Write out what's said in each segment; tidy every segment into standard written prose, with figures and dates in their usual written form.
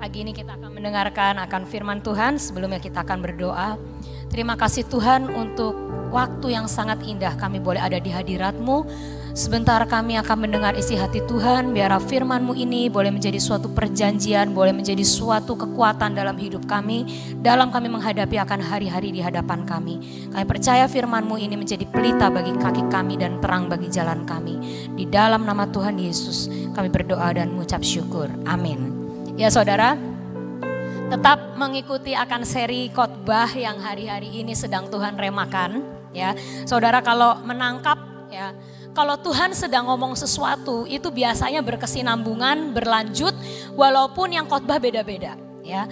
Pagi ini kita akan mendengarkan akan firman Tuhan. Sebelumnya kita akan berdoa. Terima kasih Tuhan untuk waktu yang sangat indah kami boleh ada di hadirat-Mu. Sebentar kami akan mendengar isi hati Tuhan. Biar firman-Mu ini boleh menjadi suatu perjanjian, boleh menjadi suatu kekuatan dalam hidup kami, dalam kami menghadapi akan hari-hari di hadapan kami. Kami percaya firman-Mu ini menjadi pelita bagi kaki kami dan terang bagi jalan kami. Di dalam nama Tuhan Yesus kami berdoa dan mengucap syukur. Amin. Ya saudara, tetap mengikuti akan seri khotbah yang hari-hari ini sedang Tuhan remakan. Ya, saudara kalau menangkap ya, kalau Tuhan sedang ngomong sesuatu itu biasanya berkesinambungan, berlanjut, walaupun yang khotbah beda-beda. Ya,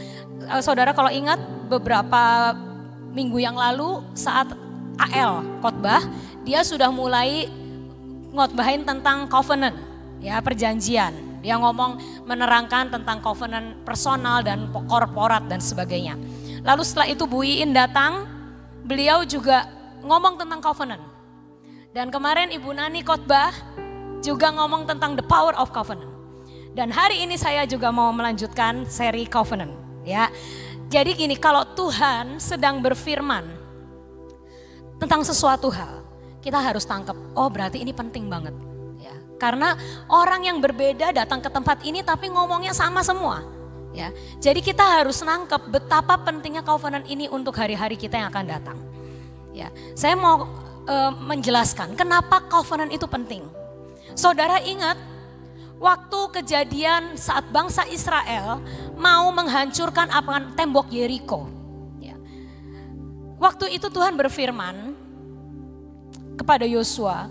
saudara kalau ingat beberapa minggu yang lalu saat AL khotbah, dia sudah mulai ngotbahin tentang covenant, ya perjanjian. Dia ngomong menerangkan tentang covenant personal dan korporat dan sebagainya. Lalu setelah itu Bu Iin datang, beliau juga ngomong tentang covenant. Dan kemarin Ibu Nani khotbah juga ngomong tentang the power of covenant. Dan hari ini saya juga mau melanjutkan seri covenant. Ya, jadi gini, kalau Tuhan sedang berfirman tentang sesuatu hal, kita harus tangkap, oh berarti ini penting banget. Karena orang yang berbeda datang ke tempat ini tapi ngomongnya sama semua. Ya, jadi kita harus nangkep betapa pentingnya covenant ini untuk hari-hari kita yang akan datang. Ya, saya mau menjelaskan kenapa covenant itu penting. Saudara ingat waktu kejadian saat bangsa Israel mau menghancurkan tembok Yeriko. Ya. Waktu itu Tuhan berfirman kepada Yosua,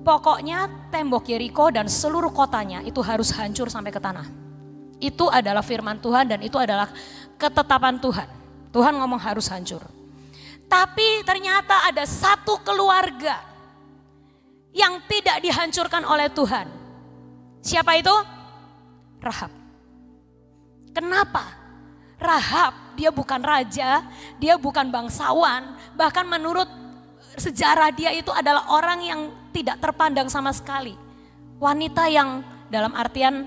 pokoknya tembok Yeriko dan seluruh kotanya itu harus hancur sampai ke tanah. Itu adalah firman Tuhan dan itu adalah ketetapan Tuhan. Tuhan ngomong harus hancur. Tapi ternyata ada satu keluarga yang tidak dihancurkan oleh Tuhan. Siapa itu? Rahab. Kenapa? Rahab dia bukan raja, dia bukan bangsawan, bahkan menurut sejarah dia itu adalah orang yang tidak terpandang sama sekali. Wanita yang dalam artian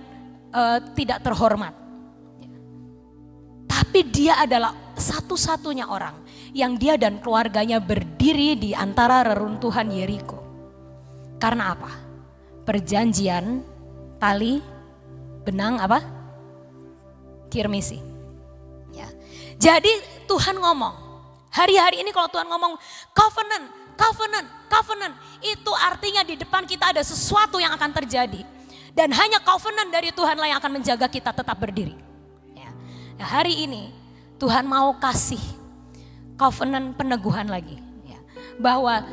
tidak terhormat. Tapi dia adalah satu-satunya orang yang dia dan keluarganya berdiri di antara reruntuhan Yeriko. Karena apa? Perjanjian tali benang apa? Kirmisi. Ya. Jadi Tuhan ngomong, hari-hari ini kalau Tuhan ngomong covenant, itu artinya di depan kita ada sesuatu yang akan terjadi. Dan hanya covenant dari Tuhan lah yang akan menjaga kita tetap berdiri. Ya. Nah, hari ini Tuhan mau kasih covenant peneguhan lagi. Ya. Bahwa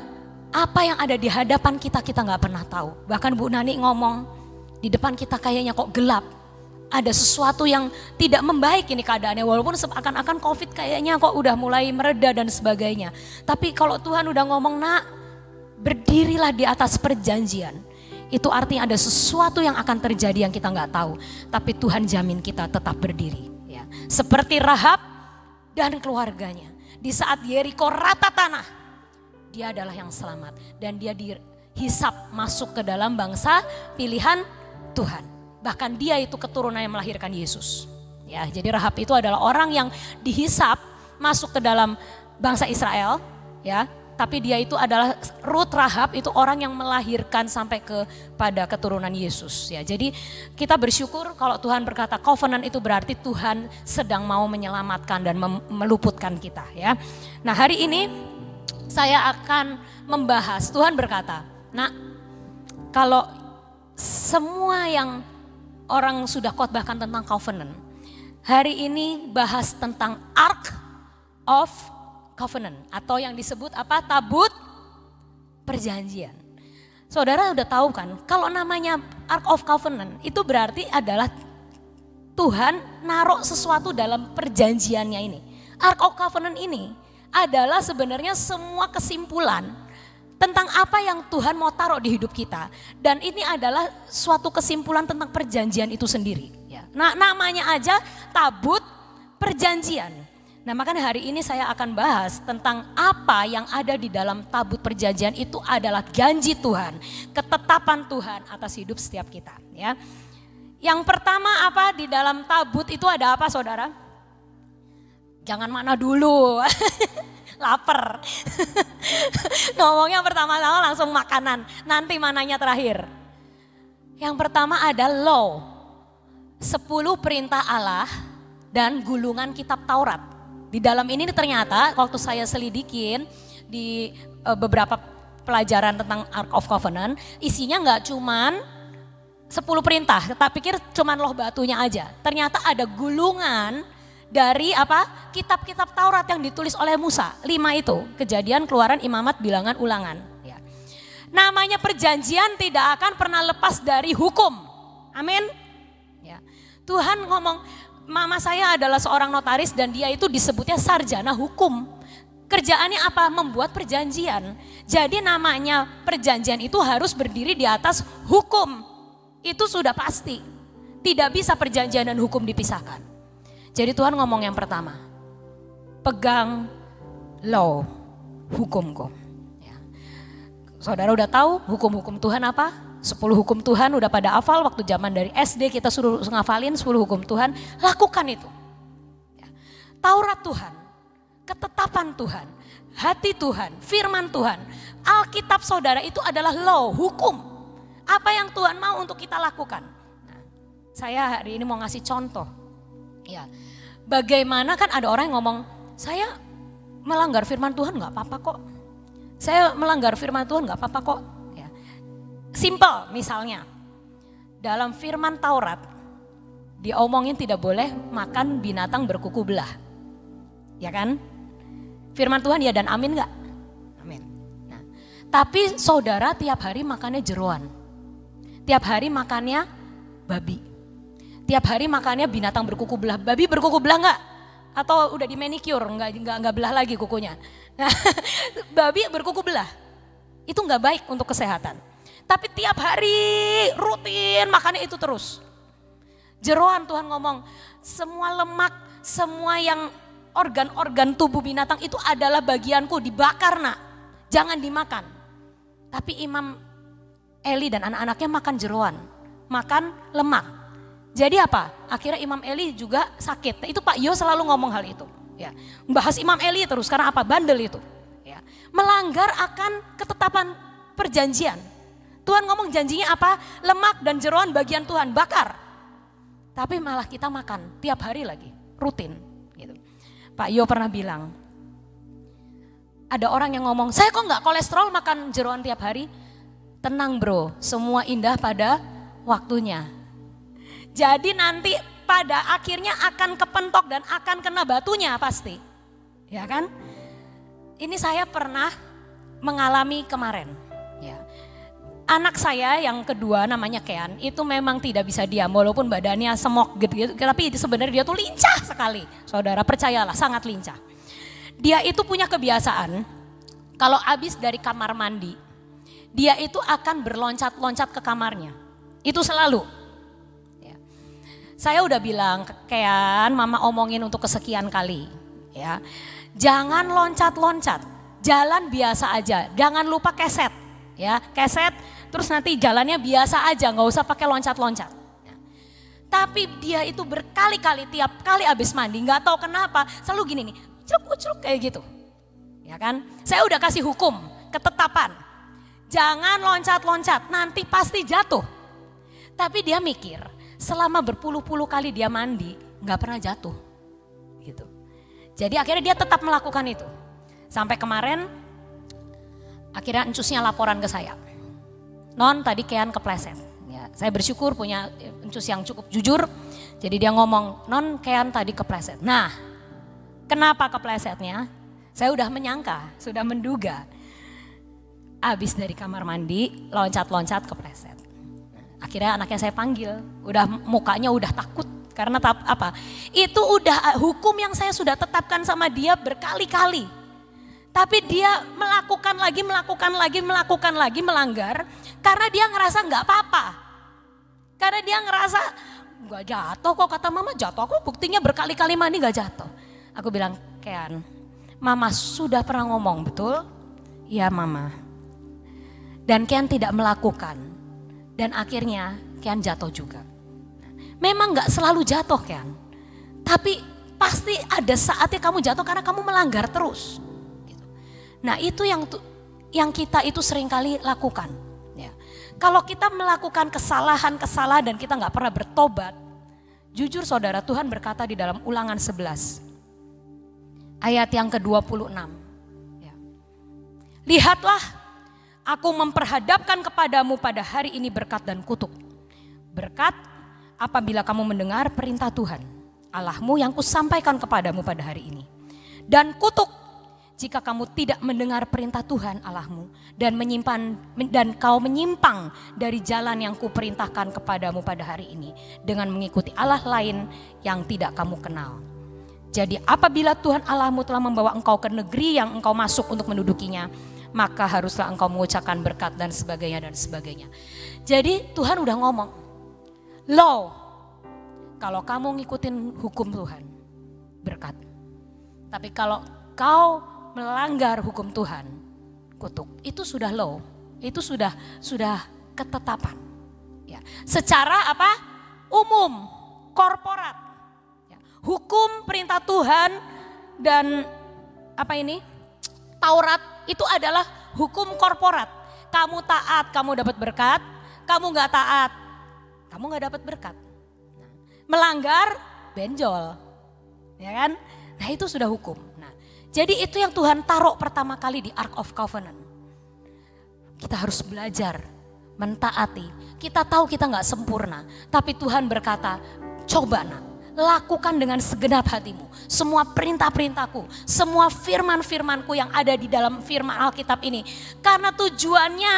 apa yang ada di hadapan kita gak pernah tahu. Bahkan Bu Nani ngomong di depan kita kayaknya kok gelap. Ada sesuatu yang tidak membaik ini keadaannya. Walaupun seakan-akan COVID kayaknya kok udah mulai mereda dan sebagainya. Tapi kalau Tuhan udah ngomong, nak berdirilah di atas perjanjian. Itu artinya ada sesuatu yang akan terjadi yang kita gak tahu. Tapi Tuhan jamin kita tetap berdiri. Ya. Seperti Rahab dan keluarganya. Di saat Yeriko rata tanah, dia adalah yang selamat. Dan dia dihisap masuk ke dalam bangsa pilihan Tuhan. Bahkan dia itu keturunan yang melahirkan Yesus. Ya, jadi Rahab itu adalah orang yang dihisap masuk ke dalam bangsa Israel. Ya, tapi dia itu adalah Ruth Rahab itu orang yang melahirkan sampai kepada keturunan Yesus. Ya, jadi kita bersyukur kalau Tuhan berkata covenant itu berarti Tuhan sedang mau menyelamatkan dan meluputkan kita. Ya, nah hari ini saya akan membahas. Tuhan berkata, nah kalau semua yang orang sudah khotbahkan tentang covenant. Hari ini bahas tentang Ark of Covenant. Atau yang disebut apa? Tabut perjanjian. Saudara udah tahu kan? Kalau namanya Ark of Covenant itu berarti adalah Tuhan naruh sesuatu dalam perjanjiannya ini. Ark of Covenant ini adalah sebenarnya semua kesimpulan tentang apa yang Tuhan mau taruh di hidup kita. Dan ini adalah suatu kesimpulan tentang perjanjian itu sendiri. Ya. Nah namanya aja tabut perjanjian. Nah makanya hari ini saya akan bahas tentang apa yang ada di dalam tabut perjanjian itu adalah janji Tuhan. Ketetapan Tuhan atas hidup setiap kita. Ya. Yang pertama apa di dalam tabut itu ada apa saudara? Jangan mana dulu, lapar. Ngomongnya pertama-tama langsung makanan, nanti mananya terakhir. Yang pertama ada law, 10 perintah Allah dan gulungan kitab Taurat. Di dalam ini ternyata waktu saya selidikin di beberapa pelajaran tentang Ark of Covenant, isinya nggak cuman 10 perintah, tak pikir cuman loh batunya aja. Ternyata ada gulungan dari apa? Kitab-kitab Taurat yang ditulis oleh Musa. 5 itu, Kejadian, Keluaran, Imamat, Bilangan, Ulangan. Ya. Namanya perjanjian tidak akan pernah lepas dari hukum. Amin. Ya. Tuhan ngomong, mama saya adalah seorang notaris dan dia itu disebutnya sarjana hukum. Kerjaannya apa? Membuat perjanjian. Jadi namanya perjanjian itu harus berdiri di atas hukum. Itu sudah pasti. Tidak bisa perjanjian dan hukum dipisahkan. Jadi Tuhan ngomong yang pertama, pegang law, hukumku. Ya. Saudara udah tahu hukum-hukum Tuhan apa? 10 hukum Tuhan udah pada hafal, waktu zaman dari SD kita suruh ngafalin 10 hukum Tuhan, lakukan itu. Ya. Taurat Tuhan, ketetapan Tuhan, hati Tuhan, firman Tuhan, Alkitab saudara itu adalah law, hukum. Apa yang Tuhan mau untuk kita lakukan. Nah, saya hari ini mau ngasih contoh. Ya, bagaimana kan ada orang yang ngomong, saya melanggar firman Tuhan nggak apa-apa kok. Saya melanggar firman Tuhan nggak apa-apa kok. Ya. Simple misalnya, dalam firman Taurat, diomongin tidak boleh makan binatang berkuku belah. Ya kan? Firman Tuhan ya dan amin nggak? Amin. Nah, tapi saudara tiap hari makannya jeroan. Tiap hari makannya babi. Tiap hari makannya binatang berkuku belah. Babi berkuku belah enggak? Atau udah di manicure, enggak belah lagi kukunya. Nah, babi berkuku belah. Itu enggak baik untuk kesehatan. Tapi tiap hari rutin makannya itu terus. Jeroan Tuhan ngomong, semua lemak, semua yang organ-organ tubuh binatang itu adalah bagianku, dibakar nak. Jangan dimakan. Tapi Imam Eli dan anak-anaknya makan jeroan, makan lemak. Jadi apa? Akhirnya Imam Eli juga sakit. Nah, itu Pak Yo selalu ngomong hal itu. Ya, bahas Imam Eli terus karena apa? Bandel itu. Ya, melanggar akan ketetapan perjanjian. Tuhan ngomong janjinya apa? Lemak dan jeroan bagian Tuhan, bakar. Tapi malah kita makan tiap hari lagi, rutin. Gitu. Pak Yo pernah bilang, ada orang yang ngomong, saya kok nggak kolesterol makan jeroan tiap hari? Tenang bro, semua indah pada waktunya. Jadi nanti pada akhirnya akan kepentok dan akan kena batunya pasti. Ya kan? Ini saya pernah mengalami kemarin. Ya. Anak saya yang kedua namanya Kean, itu memang tidak bisa diam walaupun badannya semok gitu. Tapi sebenarnya dia tuh lincah sekali. Saudara percayalah, sangat lincah. Dia itu punya kebiasaan, kalau habis dari kamar mandi, dia itu akan berloncat-loncat ke kamarnya. Itu selalu. Ya. Saya udah bilang, Kean, mama omongin untuk kesekian kali. Ya. Jangan loncat-loncat, jalan biasa aja. Jangan lupa keset. Ya, keset, terus nanti jalannya biasa aja, nggak usah pakai loncat-loncat. Ya. Tapi dia itu berkali-kali, tiap kali habis mandi, nggak tahu kenapa, selalu gini nih, celuk-celuk kayak gitu. Ya kan? Saya udah kasih hukum, ketetapan. Jangan loncat-loncat, nanti pasti jatuh. Tapi dia mikir, selama berpuluh-puluh kali dia mandi, gak pernah jatuh. Gitu. Jadi akhirnya dia tetap melakukan itu. Sampai kemarin, akhirnya encusnya laporan ke saya. Non, tadi Kean kepleset. Ya, saya bersyukur punya encus yang cukup jujur. Jadi dia ngomong, non Kean tadi kepleset. Nah, kenapa keplesetnya? Saya udah menyangka, sudah menduga. Abis dari kamar mandi, loncat-loncat kepleset. Akhirnya anaknya saya panggil, udah mukanya udah takut. Karena apa? Itu udah hukum yang saya sudah tetapkan sama dia berkali-kali. Tapi dia melakukan lagi, melanggar. Karena dia ngerasa nggak apa-apa. Karena dia ngerasa, nggak jatuh kok, kata mama jatuh. Aku buktinya berkali-kali mandi nggak jatuh. Aku bilang, Kean, mama sudah pernah ngomong, betul? Iya mama. Dan Kean tidak melakukan. Dan akhirnya Kean jatuh juga. Memang gak selalu jatuh kan. Tapi pasti ada saatnya kamu jatuh karena kamu melanggar terus. Gitu. Nah itu yang kita itu seringkali lakukan. Ya. Kalau kita melakukan kesalahan-kesalahan dan kita gak pernah bertobat. Jujur saudara, Tuhan berkata di dalam Ulangan 11. Ayat yang ke-26. Ya. Lihatlah, aku memperhadapkan kepadamu pada hari ini berkat dan kutuk. Berkat apabila kamu mendengar perintah Tuhan Allahmu yang kusampaikan kepadamu pada hari ini. Dan kutuk jika kamu tidak mendengar perintah Tuhan Allahmu dan kau menyimpang dari jalan yang kuperintahkan kepadamu pada hari ini dengan mengikuti Allah lain yang tidak kamu kenal. Jadi apabila Tuhan Allahmu telah membawa engkau ke negeri yang engkau masuk untuk mendudukinya, maka haruslah engkau mengucapkan berkat dan sebagainya dan sebagainya. Jadi Tuhan udah ngomong, lo kalau kamu ngikutin hukum Tuhan, berkat. Tapi kalau kau melanggar hukum Tuhan, kutuk. Itu sudah lo, itu sudah ketetapan. Ya. Secara apa? Umum, korporat. Ya. Hukum perintah Tuhan dan apa ini? Taurat itu adalah hukum korporat. Kamu taat, kamu dapat berkat. Kamu gak taat, kamu gak dapat berkat. Melanggar, benjol. Ya kan? Nah itu sudah hukum. Nah, jadi itu yang Tuhan taruh pertama kali di Ark of Covenant. Kita harus belajar mentaati. Kita tahu kita gak sempurna. Tapi Tuhan berkata, coba nak, lakukan dengan segenap hatimu. Semua perintah-perintahku, semua firman-firmanku yang ada di dalam firman Alkitab ini. Karena tujuannya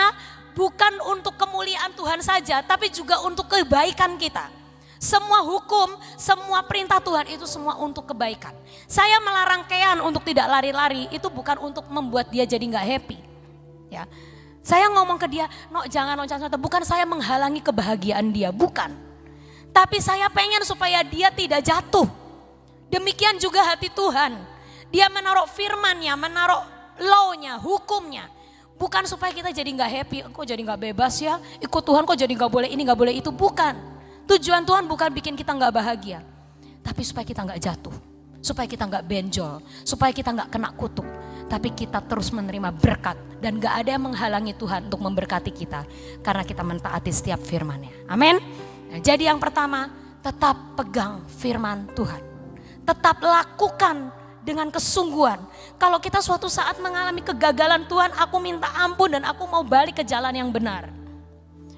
bukan untuk kemuliaan Tuhan saja, tapi juga untuk kebaikan kita. Semua hukum, semua perintah Tuhan itu semua untuk kebaikan. Saya melarang Kean untuk tidak lari-lari, itu bukan untuk membuat dia jadi gak happy. Ya. Saya ngomong ke dia, no jangan loncat-loncat, bukan saya menghalangi kebahagiaan dia, bukan. Tapi saya pengen supaya dia tidak jatuh. Demikian juga hati Tuhan. Dia menaruh firman-Nya, menaruh law-nya, hukumnya. Bukan supaya kita jadi gak happy, kok jadi gak bebas ya, ikut Tuhan kok jadi gak boleh ini, gak boleh itu, bukan. Tujuan Tuhan bukan bikin kita gak bahagia, tapi supaya kita gak jatuh, supaya kita gak benjol, supaya kita gak kena kutuk. Tapi kita terus menerima berkat dan gak ada yang menghalangi Tuhan untuk memberkati kita karena kita mentaati setiap firman-Nya. Amin. Nah, jadi yang pertama, tetap pegang firman Tuhan. Tetap lakukan dengan kesungguhan. Kalau kita suatu saat mengalami kegagalan, Tuhan aku minta ampun dan aku mau balik ke jalan yang benar.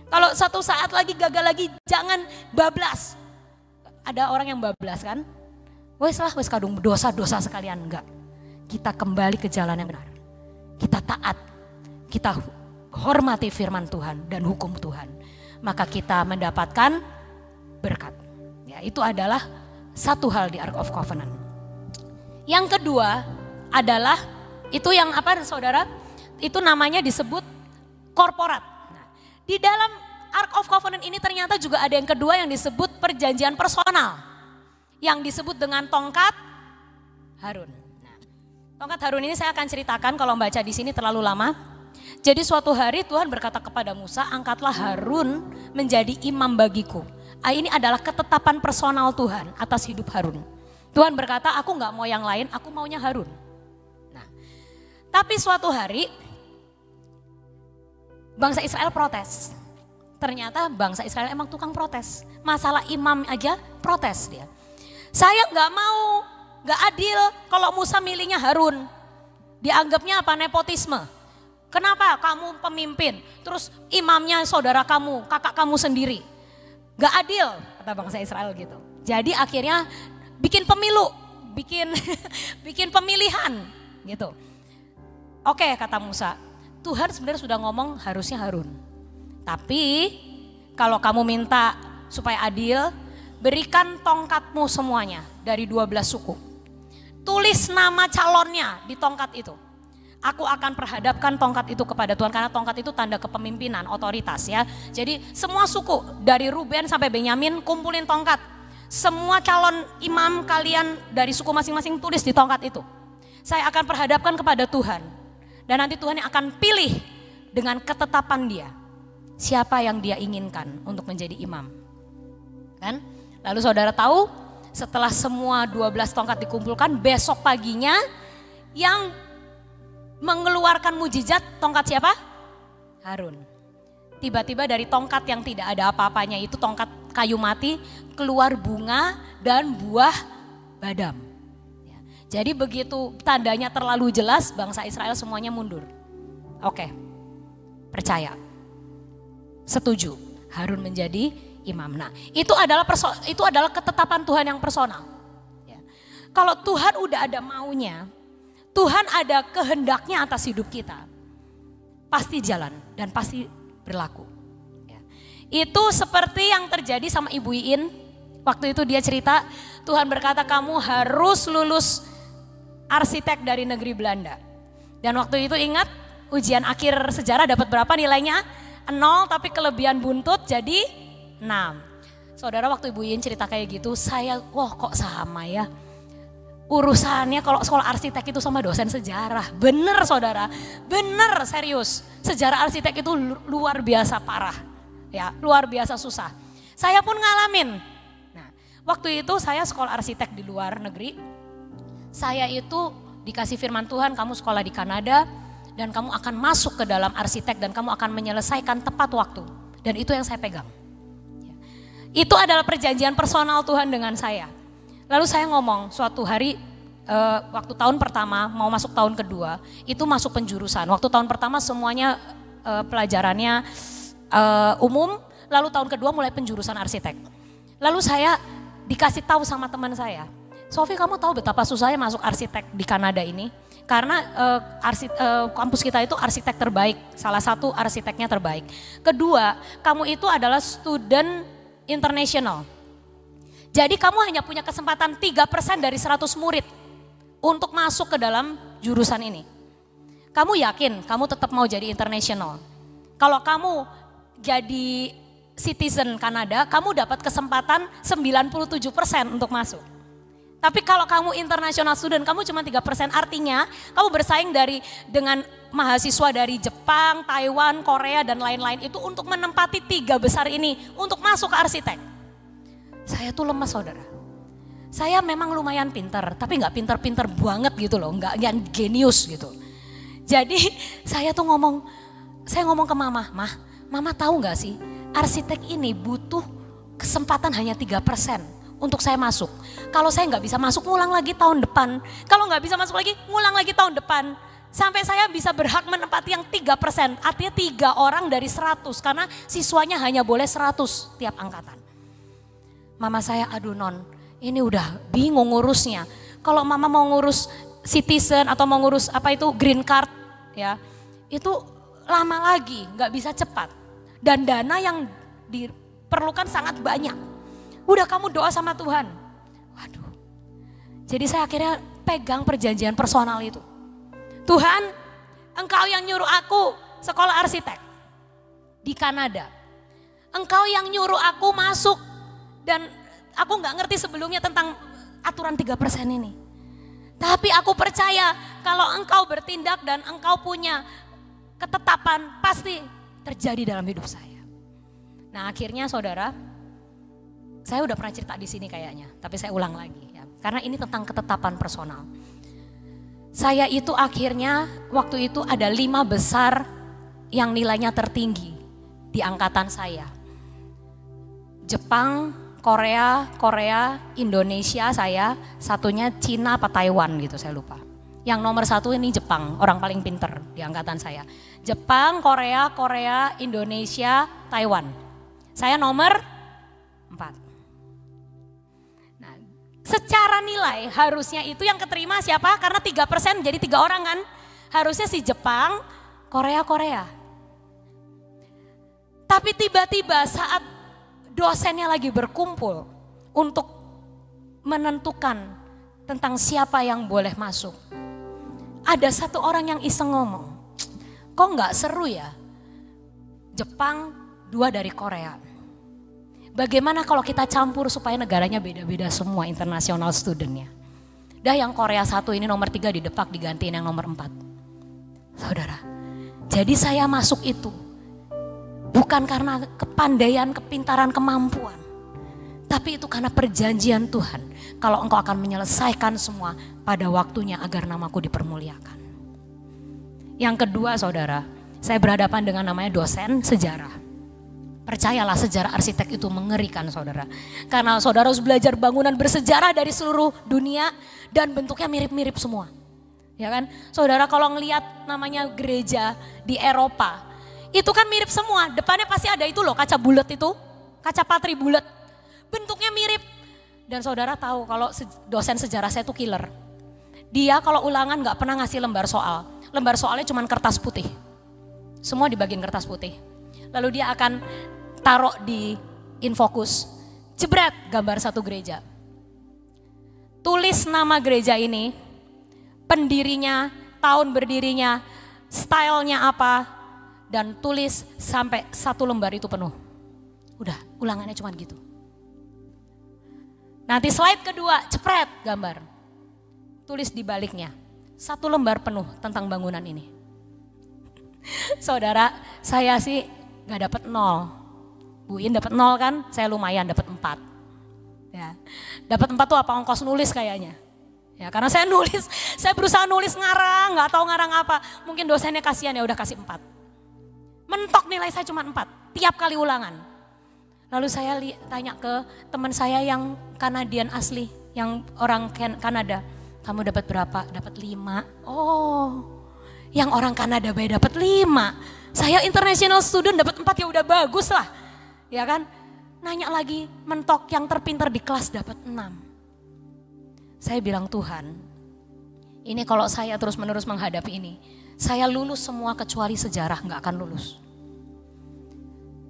Kalau satu saat lagi gagal lagi, jangan bablas. Ada orang yang bablas kan? Wes kadung dosa-dosa sekalian, enggak. Kita kembali ke jalan yang benar. Kita taat, kita hormati firman Tuhan dan hukum Tuhan. Maka kita mendapatkan berkat. Ya, itu adalah satu hal di Ark of Covenant. Yang kedua adalah, itu yang apa saudara? Itu namanya disebut korporat. Di dalam Ark of Covenant ini ternyata juga ada yang kedua yang disebut perjanjian personal. Yang disebut dengan tongkat Harun. Nah, tongkat Harun ini saya akan ceritakan kalau baca di sini terlalu lama. Jadi suatu hari Tuhan berkata kepada Musa, angkatlah Harun menjadi imam bagiku. Ini adalah ketetapan personal Tuhan atas hidup Harun. Tuhan berkata, aku gak mau yang lain, aku maunya Harun. Nah, tapi suatu hari bangsa Israel protes. Ternyata bangsa Israel emang tukang protes. Masalah imam aja protes dia. Saya gak mau, gak adil kalau Musa milihnya Harun. Dianggapnya apa? Nepotisme. Kenapa kamu pemimpin, terus imamnya saudara kamu, kakak kamu sendiri. Gak adil, kata bangsa Israel gitu. Jadi akhirnya bikin pemilu, bikin pemilihan gitu. Oke, kata Musa, Tuhan sebenarnya sudah ngomong harusnya Harun. Tapi kalau kamu minta supaya adil, berikan tongkatmu semuanya dari 12 suku. Tulis nama calonnya di tongkat itu. Aku akan perhadapkan tongkat itu kepada Tuhan, karena tongkat itu tanda kepemimpinan, otoritas ya. Jadi semua suku dari Ruben sampai Benyamin kumpulin tongkat. Semua calon imam kalian dari suku masing-masing tulis di tongkat itu. Saya akan perhadapkan kepada Tuhan. Dan nanti Tuhan yang akan pilih dengan ketetapan dia. Siapa yang dia inginkan untuk menjadi imam. Kan? Lalu saudara tahu setelah semua 12 tongkat dikumpulkan, besok paginya yang mengeluarkan mujizat tongkat siapa? Harun. Tiba-tiba dari tongkat yang tidak ada apa-apanya itu, tongkat kayu mati, keluar bunga dan buah badam. Jadi begitu tandanya terlalu jelas, bangsa Israel semuanya mundur. Oke, percaya, setuju, Harun menjadi imam. Nah, itu adalah ketetapan Tuhan yang personal. Ya. Kalau Tuhan udah ada maunya, Tuhan ada kehendaknya atas hidup kita, pasti jalan dan pasti berlaku. Ya. Itu seperti yang terjadi sama Ibu Iin. Waktu itu dia cerita, Tuhan berkata kamu harus lulus arsitek dari negeri Belanda. Dan waktu itu ingat ujian akhir sejarah dapat berapa nilainya? 0, tapi kelebihan buntut jadi 6. Saudara, waktu Ibu Iin cerita kayak gitu, saya kok sama ya. Urusannya kalau sekolah arsitek itu sama dosen sejarah. Bener saudara, bener serius. Sejarah arsitek itu luar biasa parah. Ya, luar biasa susah. Saya pun ngalamin. Nah, waktu itu saya sekolah arsitek di luar negeri. Saya itu dikasih firman Tuhan, kamu sekolah di Kanada dan kamu akan masuk ke dalam arsitek dan kamu akan menyelesaikan tepat waktu. Dan itu yang saya pegang. Itu adalah perjanjian personal Tuhan dengan saya. Lalu saya ngomong suatu hari waktu tahun pertama mau masuk tahun kedua itu masuk penjurusan. Waktu tahun pertama semuanya pelajarannya umum, lalu tahun kedua mulai penjurusan arsitek. Lalu saya dikasih tahu sama teman saya, Sofi kamu tahu betapa susahnya masuk arsitek di Kanada ini? Karena kampus kita itu arsitek terbaik, salah satu arsiteknya terbaik. Kedua, kamu itu adalah student international. Jadi kamu hanya punya kesempatan 3% dari 100 murid untuk masuk ke dalam jurusan ini. Kamu yakin kamu tetap mau jadi international? Kalau kamu jadi citizen Kanada, kamu dapat kesempatan 97% untuk masuk. Tapi kalau kamu international student, kamu cuma 3%, artinya kamu bersaing dengan mahasiswa dari Jepang, Taiwan, Korea dan lain-lain itu untuk menempati 3 besar ini untuk masuk ke arsitek. Saya tuh lemas saudara. Saya memang lumayan pintar, tapi nggak pintar-pintar banget gitu loh, nggak yang genius gitu. Jadi saya ngomong ke mama, mama tahu nggak sih arsitek ini butuh kesempatan hanya 3% untuk saya masuk. Kalau saya nggak bisa masuk, ngulang lagi tahun depan. Kalau nggak bisa masuk lagi, ngulang lagi tahun depan. Sampai saya bisa berhak menempati yang 3%, artinya 3 orang dari 100 karena siswanya hanya boleh 100 tiap angkatan. Mama saya, aduh non, ini udah bingung ngurusnya. Kalau mama mau ngurus citizen atau mau ngurus green card, ya itu lama lagi, nggak bisa cepat. Dan dana yang diperlukan sangat banyak. Udah kamu doa sama Tuhan. Waduh. Jadi saya akhirnya pegang perjanjian personal itu. Tuhan, Engkau yang nyuruh aku sekolah arsitek di Kanada. Engkau yang nyuruh aku masuk. Dan aku gak ngerti sebelumnya tentang aturan 3% ini. Tapi aku percaya kalau Engkau bertindak dan Engkau punya ketetapan pasti terjadi dalam hidup saya. Nah akhirnya saudara, saya udah pernah cerita di sini kayaknya, tapi saya ulang lagi ya. Karena ini tentang ketetapan personal. Saya itu akhirnya waktu itu ada 5 besar yang nilainya tertinggi di angkatan saya. Jepang, Korea, Indonesia saya, satunya Cina apa Taiwan gitu saya lupa. Yang nomor 1 ini Jepang, orang paling pinter di angkatan saya. Jepang, Korea, Indonesia, Taiwan. Saya nomor 4. Nah, secara nilai harusnya itu yang keterima siapa? Karena 3% jadi 3 orang kan. Harusnya si Jepang, Korea. Tapi tiba-tiba saat dosennya lagi berkumpul untuk menentukan tentang siapa yang boleh masuk. Ada satu orang yang iseng ngomong, kok nggak seru ya? Jepang, 2 dari Korea. Bagaimana kalau kita campur supaya negaranya beda-beda semua international studentnya? Dah yang Korea 1 ini nomor 3 didepak digantiin yang nomor 4. Saudara, jadi saya masuk itu. Bukan karena kepandaian, kepintaran, kemampuan. Tapi itu karena perjanjian Tuhan. Kalau engkau akan menyelesaikan semua pada waktunya agar namaku dipermuliakan. Yang kedua saudara, saya berhadapan dengan namanya dosen sejarah. Percayalah sejarah arsitek itu mengerikan saudara. Karena saudara harus belajar bangunan bersejarah dari seluruh dunia dan bentuknya mirip-mirip semua. Ya kan? Saudara kalau ngelihat namanya gereja di Eropa, itu kan mirip semua. Depannya pasti ada itu loh kaca bulat itu, kaca patri bulat. Bentuknya mirip. Dan saudara tahu kalau dosen sejarah saya itu killer. Dia kalau ulangan gak pernah ngasih lembar soal. Lembar soalnya cuma kertas putih. Semua dibagiin kertas putih. Lalu dia akan taruh di infocus. Jebret gambar satu gereja. Tulis nama gereja ini, pendirinya, tahun berdirinya, stylenya apa, dan tulis sampai satu lembar itu penuh. Udah, ulangannya cuma gitu. Nanti slide kedua, cepret gambar. Tulis di baliknya, satu lembar penuh tentang bangunan ini. Saudara, saya sih gak dapat 0. Bu In dapat 0 kan, saya lumayan dapat 4. Ya. Dapat 4 tuh apa ongkos nulis kayaknya. Ya, karena saya nulis, saya berusaha nulis ngarang, gak tahu ngarang apa. Mungkin dosennya kasihan ya udah kasih 4. Mentok nilai saya cuma 4, tiap kali ulangan. Lalu saya tanya ke teman saya yang Kanadian asli, yang orang Kanada. Kamu dapat berapa? Dapat 5. Oh, yang orang Kanada baik dapat 5. Saya international student dapat 4 ya udah bagus lah. Ya kan? Nanya lagi, mentok yang terpintar di kelas dapat 6. Saya bilang Tuhan, ini kalau saya terus menerus menghadapi ini, saya lulus semua kecuali sejarah gak akan lulus.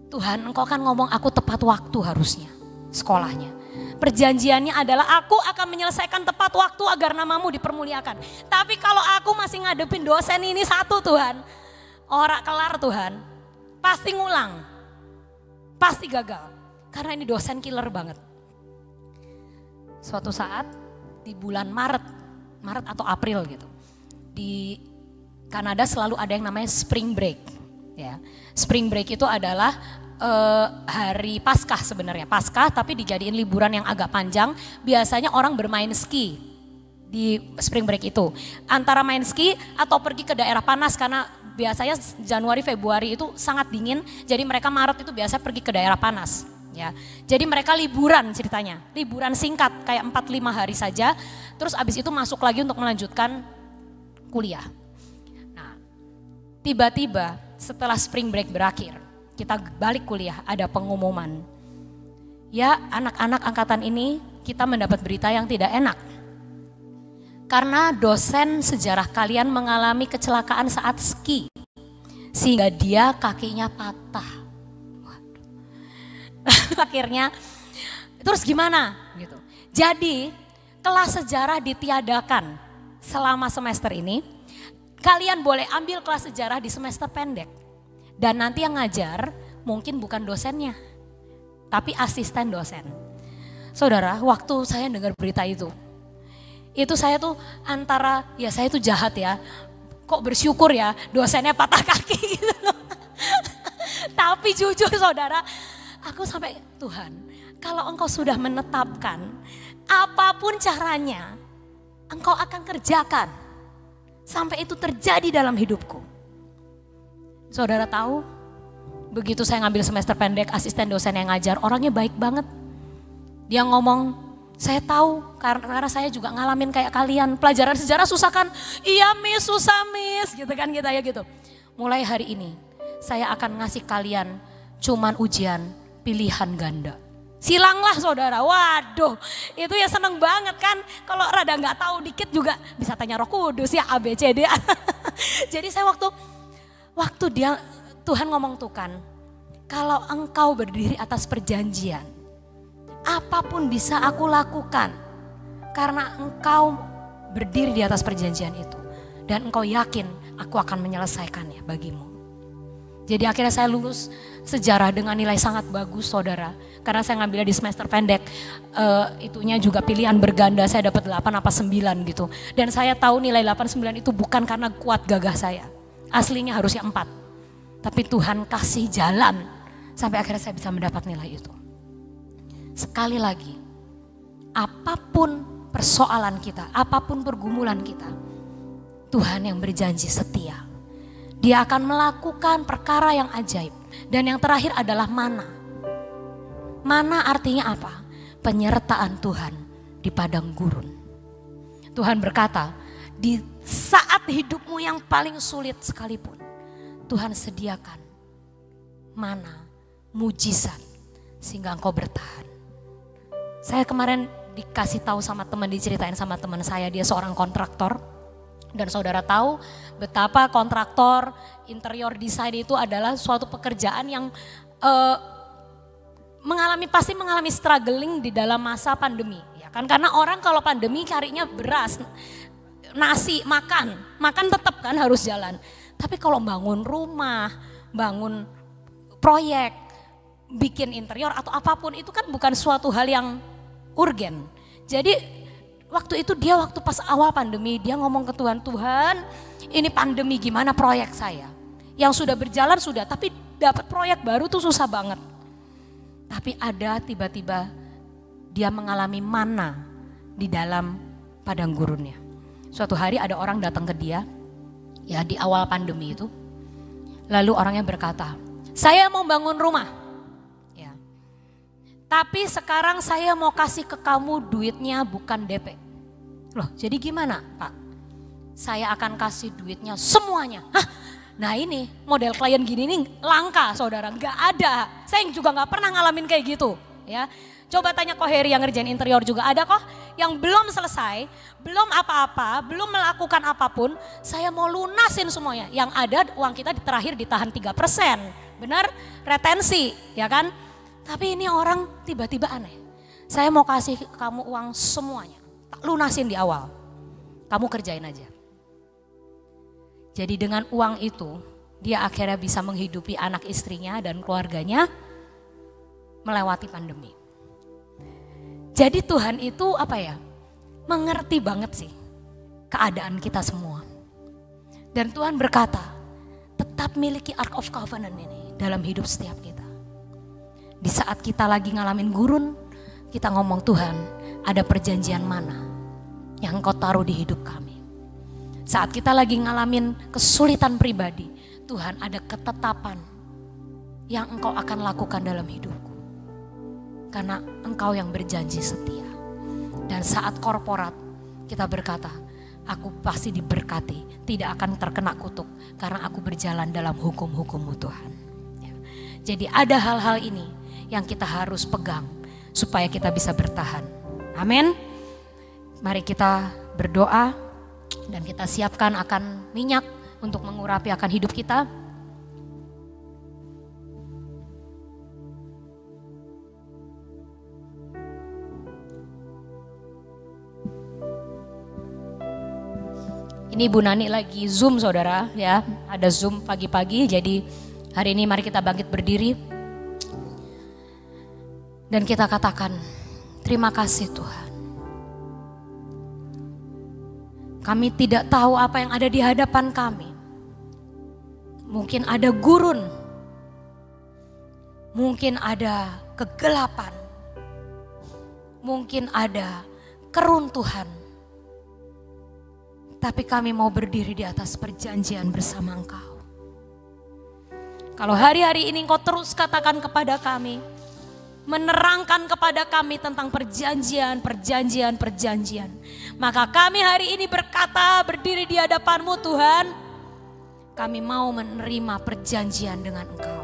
Tuhan, engkau kan ngomong aku tepat waktu harusnya sekolahnya. Perjanjiannya adalah aku akan menyelesaikan tepat waktu agar namamu dipermuliakan. Tapi kalau aku masih ngadepin dosen ini satu Tuhan, ora kelar Tuhan, pasti ngulang, pasti gagal. Karena ini dosen killer banget. Suatu saat di bulan Maret atau April gitu, di Kanada selalu ada yang namanya spring break. Ya, spring break itu adalah hari Paskah sebenarnya, Paskah tapi dijadiin liburan yang agak panjang. Biasanya orang bermain ski di spring break itu, antara main ski atau pergi ke daerah panas karena biasanya Januari Februari itu sangat dingin. Jadi mereka Maret itu biasa pergi ke daerah panas. Ya, jadi mereka liburan ceritanya, liburan singkat kayak 4-5 hari saja. Terus abis itu masuk lagi untuk melanjutkan kuliah. Nah, tiba-tiba setelah spring break berakhir, kita balik kuliah, ada pengumuman. Ya, anak-anak angkatan ini kita mendapat berita yang tidak enak. Karena dosen sejarah kalian mengalami kecelakaan saat ski. Sehingga dia kakinya patah. Waduh. Akhirnya, terus gimana? Gitu. Jadi, kelas sejarah ditiadakan selama semester ini. Kalian boleh ambil kelas sejarah di semester pendek. Dan nanti yang ngajar mungkin bukan dosennya, tapi asisten dosen. Saudara, waktu saya dengar berita itu saya tuh antara, ya saya tuh jahat ya, kok bersyukur ya dosennya patah kaki gitu loh. Tapi jujur saudara, aku sampai, Tuhan, kalau engkau sudah menetapkan, apapun caranya, engkau akan kerjakan. Sampai itu terjadi dalam hidupku. Saudara tahu, begitu saya ngambil semester pendek, asisten dosen yang ngajar, orangnya baik banget. Dia ngomong, saya tahu karena saya juga ngalamin kayak kalian. Pelajaran sejarah susah kan? Iya miss, susah miss, gitu kan kita ya gitu. Mulai hari ini, saya akan ngasih kalian cuman ujian pilihan ganda. Silanglah saudara, waduh itu ya seneng banget kan. Kalau rada gak tahu dikit juga bisa tanya Roh Kudus ya ABCD. Jadi saya waktu Tuhan ngomong tuh kan, kalau engkau berdiri atas perjanjian, apapun bisa aku lakukan. Karena engkau berdiri di atas perjanjian itu. Dan engkau yakin aku akan menyelesaikannya bagimu. Jadi akhirnya saya lulus sejarah dengan nilai sangat bagus saudara. Karena saya ngambilnya di semester pendek, itunya juga pilihan berganda, saya dapat 8 apa 9 gitu. Dan saya tahu nilai 8-9 itu bukan karena kuat gagah saya. Aslinya harusnya 4. Tapi Tuhan kasih jalan sampai akhirnya saya bisa mendapat nilai itu. sekali lagi, apapun persoalan kita, apapun pergumulan kita, Tuhan yang berjanji setia. Dia akan melakukan perkara yang ajaib. Dan yang terakhir adalah mana. Mana artinya apa? Penyertaan Tuhan di padang gurun. Tuhan berkata, di saat hidupmu yang paling sulit sekalipun, Tuhan sediakan mana, mujizat, sehingga engkau bertahan. Saya kemarin dikasih tahu sama teman, diceritain sama teman saya, dia seorang kontraktor. Dan saudara tahu betapa kontraktor interior design itu adalah suatu pekerjaan yang pasti mengalami struggling di dalam masa pandemi. Ya kan, karena orang kalau pandemi carinya beras, nasi, makan tetap kan harus jalan. Tapi kalau bangun rumah, bangun proyek, bikin interior atau apapun itu kan bukan suatu hal yang urgen. Jadi waktu itu waktu pas awal pandemi dia ngomong ke Tuhan, Tuhan ini pandemi gimana proyek saya. Yang sudah berjalan sudah, tapi dapat proyek baru tuh susah banget. Tapi ada tiba-tiba dia mengalami mana di dalam padang gurunnya. Suatu hari ada orang datang ke dia, ya di awal pandemi itu. Lalu orangnya berkata, saya mau bangun rumah. Ya. Tapi sekarang saya mau kasih ke kamu duitnya bukan DP. Loh, jadi gimana Pak? Saya akan kasih duitnya semuanya. Hah? Nah ini model klien gini nih langka saudara, nggak ada. Saya juga nggak pernah ngalamin kayak gitu. Ya, coba tanya Koheri yang ngerjain interior juga ada kok. Yang belum selesai, belum apa-apa, belum melakukan apapun, saya mau lunasin semuanya. Yang ada uang kita terakhir ditahan 3%. Benar? Retensi, ya kan? Tapi ini orang tiba-tiba aneh. Saya mau kasih kamu uang semuanya. Lunasin di awal, kamu kerjain aja. Jadi dengan uang itu dia akhirnya bisa menghidupi anak istrinya dan keluarganya melewati pandemi. Jadi Tuhan itu mengerti banget sih keadaan kita semua. Dan Tuhan berkata, tetap miliki Ark of Covenant ini dalam hidup setiap kita. Di saat kita lagi ngalamin gurun, kita ngomong, Tuhan ada perjanjian mana yang Engkau taruh di hidup kami. Saat kita lagi ngalamin kesulitan pribadi, Tuhan ada ketetapan yang Engkau akan lakukan dalam hidupku. Karena Engkau yang berjanji setia. Dan saat korporat kita berkata, aku pasti diberkati, tidak akan terkena kutuk karena aku berjalan dalam hukum-hukum-Mu Tuhan. Ya. Jadi ada hal-hal ini yang kita harus pegang supaya kita bisa bertahan. Amin. Mari kita berdoa dan kita siapkan akan minyak untuk mengurapi akan hidup kita. Ini Bu Nani lagi Zoom saudara ya, ada Zoom pagi-pagi, jadi hari ini mari kita bangkit berdiri. Dan kita katakan, terima kasih Tuhan. Kami tidak tahu apa yang ada di hadapan kami. Mungkin ada gurun. Mungkin ada kegelapan. Mungkin ada keruntuhan. Tapi kami mau berdiri di atas perjanjian bersama Engkau. Kalau hari-hari ini Engkau terus katakan kepada kami, menerangkan kepada kami tentang perjanjian, maka kami hari ini berkata, berdiri di hadapan-Mu Tuhan, kami mau menerima perjanjian dengan Engkau.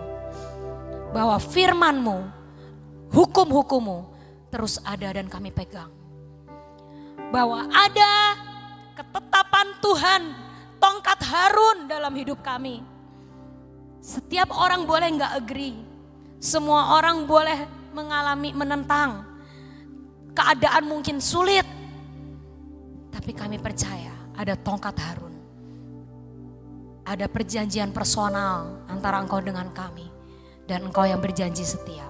Bahwa firman-Mu, hukum-hukum-Mu terus ada dan kami pegang. Bahwa ada ketetapan Tuhan, tongkat Harun dalam hidup kami. Setiap orang boleh gak agree, semua orang boleh menentang, keadaan mungkin sulit, tapi kami percaya ada tongkat Harun, ada perjanjian personal antara Engkau dengan kami, dan Engkau yang berjanji setia.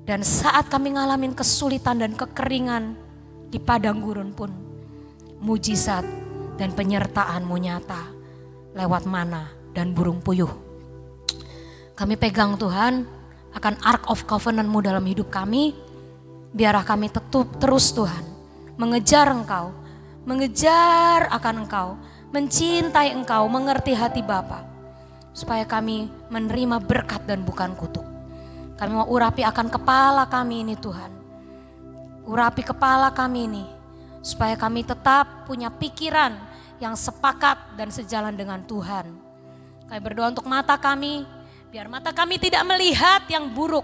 Dan saat kami ngalamin kesulitan dan kekeringan di padang gurun pun, mujizat dan penyertaan-Mu nyata lewat mana dan burung puyuh. Kami pegang Tuhan, akan Ark of Covenant-Mu dalam hidup kami. Biarlah kami terus Tuhan mengejar Engkau, mengejar akan Engkau, mencintai Engkau, mengerti hati Bapa, supaya kami menerima berkat dan bukan kutuk. Kami mau urapi akan kepala kami ini Tuhan. Urapi kepala kami ini, supaya kami tetap punya pikiran yang sepakat dan sejalan dengan Tuhan. Kami berdoa untuk mata kami, biar mata kami tidak melihat yang buruk,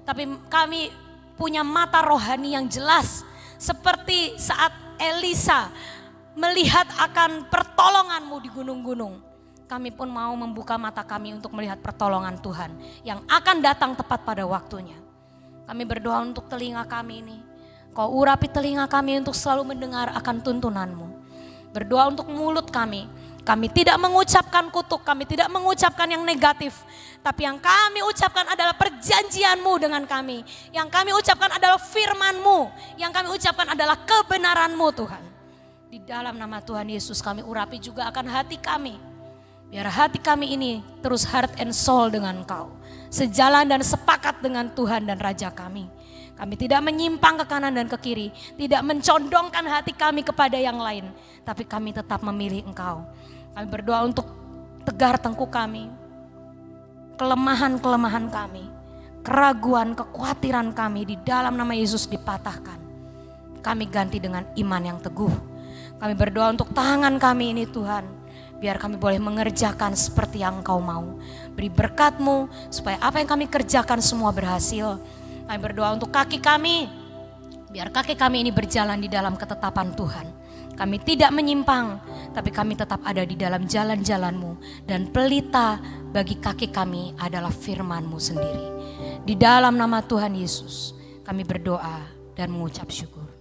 tapi kami punya mata rohani yang jelas. Seperti saat Elisa melihat akan pertolongan-Mu di gunung-gunung. Kami pun mau membuka mata kami untuk melihat pertolongan Tuhan yang akan datang tepat pada waktunya. Kami berdoa untuk telinga kami ini. Kau urapi telinga kami untuk selalu mendengar akan tuntunan-Mu. Berdoa untuk mulut kami. Kami tidak mengucapkan kutuk, kami tidak mengucapkan yang negatif. Tapi yang kami ucapkan adalah perjanjian-Mu dengan kami. Yang kami ucapkan adalah firman-Mu. Yang kami ucapkan adalah kebenaran-Mu Tuhan. Di dalam nama Tuhan Yesus kami urapi juga akan hati kami. Biar hati kami ini terus heart and soul dengan Engkau. Sejalan dan sepakat dengan Tuhan dan Raja kami. Kami tidak menyimpang ke kanan dan ke kiri. Tidak mencondongkan hati kami kepada yang lain. Tapi kami tetap memilih Engkau. Kami berdoa untuk tegar tengkuk kami. Kelemahan-kelemahan kami. Keraguan, kekhawatiran kami di dalam nama Yesus dipatahkan. Kami ganti dengan iman yang teguh. Kami berdoa untuk tangan kami ini Tuhan. Biar kami boleh mengerjakan seperti yang Engkau mau. Beri berkat-Mu supaya apa yang kami kerjakan semua berhasil. Kami berdoa untuk kaki kami. Biar kaki kami ini berjalan di dalam ketetapan Tuhan. Kami tidak menyimpang, tapi kami tetap ada di dalam jalan-jalan-Mu. Dan pelita bagi kaki kami adalah firman-Mu sendiri. Di dalam nama Tuhan Yesus, kami berdoa dan mengucap syukur.